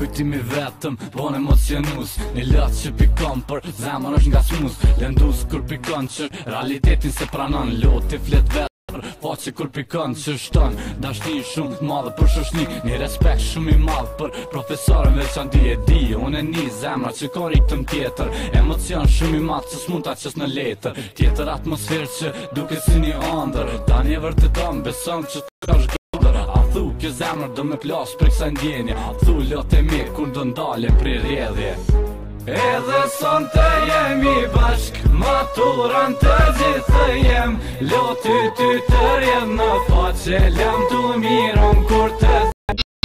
Kujtimi vetëm, bon emocionus. Një lët që pikon për zemër është nga smus. Lëndus kur pikon që realitetin se pranon. Loti flet vetër, po që kur pikon që shton. Dashni shumë madhe për shoshni, një respekt shumë i madh për profesorën veçanti e di. Unë e një zemra që ka riktëm tjetër, emocion shumë i madh që s'mund ta qes në letër. Tjetër atmosferë që duke si një ëndër. Tani e vërteton, beson që t'ka shgëndër. A thu kjo zemër do me plas për kësa ndjenja. A thu lot e mi kur do ndale prej rjedhje. Edhe sonte jemi bashk, maturën të gjithë jem. Loti ty të rjedh në faqe, lam të miron kur të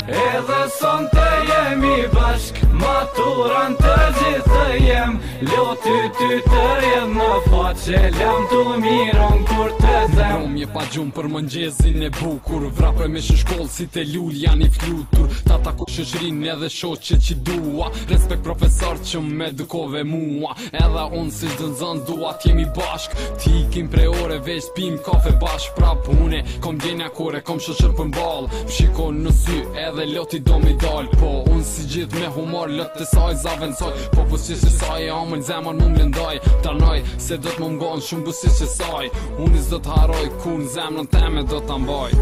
edhe sonte jemi bashk, maturën të gjithë jem. Loti ty të rjedh në faqe, lam të miron kur të them. Je pa gjumë për mëngjezin e bukur, vrape me shkollë si te lull janë i flutur. Ta tako shoqërinë edhe shoqe që dua, respekt profesor që me edukove mua. Edhe unë si çdo nxënës dua t'jemi bashk, ti ikim prej ore veç pim kafe bashk. Pra pune, kom djenja kore, kom shoqër për mball. Shikon në sy edhe loti do mi dal. Po unë si gjithë me humor lot të saj zavensoj. Po buzëqe saj e amën zemën mu mlendoj. Tanoj se do t'më mgon shumë buzëqe saj. Unë s'do t'haroj ku në zemrën teme do t'a mbaj.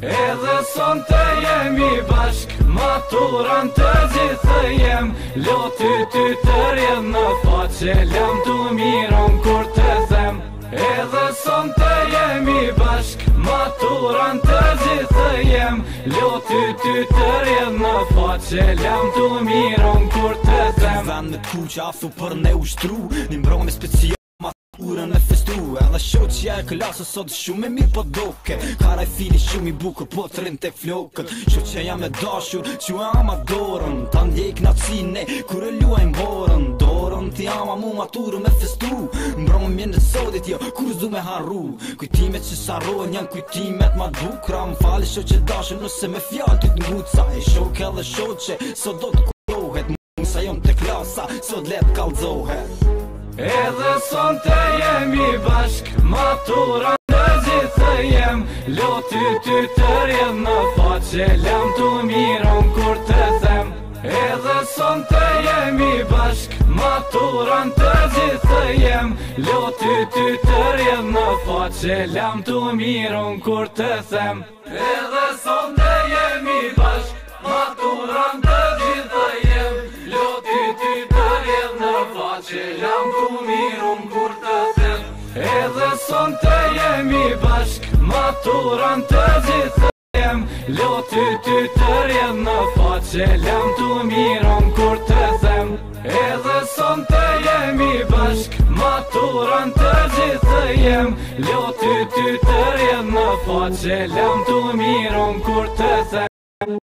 Edhe sonte jemi bashk, maturën të gjithë jem. Loti ty të rjedh në faqe, lam të miron kur të them. Edhe sonte jemi bashk, maturën të gjithë jem. Loti ty të rjedh në faqe, lam të miron kur të them. Vend në kuqa thu për ne ushtru, një mbrome special urën me festu. Edhe shoqja e klasës sot shumë e mirë po doke. Karaj fili shumë i bukur po të rrin tek flokët. Shoqja jam e dashur që ama dorën, ta ndjek nacine kur e luajm borën. Dorën ti ama mu maturën me festu. Mbroma mjen e sotit jo kur s'du me harru. Kujtimet që s'harrohen janë kujtimet ma t'bukra. M'fali shoqe dashur nëse me fjalë ty t'nguca. E shok edhe shoqe sot do t'kullohet. Musa jon te klasa sot let kallzohet. Edhe sonte jemi bashk, maturën të gjithë jem. Loti ty të rjedh në faqe, lam të miron kur të them. Edhe sonte jemi bashk, maturën të gjithë jem. Loti ty të rjedh në faqe, lam të miron kur të them. Edhe sonte jemi bashk, maturën të gjithë jem. Loti ty të rjedh në faqe, lam të miron kur të them. Edhe sonte jemi bashk, maturën të gjithë jem. Loti ty të rjedh në faqe, lam të miron kur të them. Edhe sonte jemi bashk, maturën të gjithë jem. Loti ty të rjedh në faqe, lam të miron kur të them.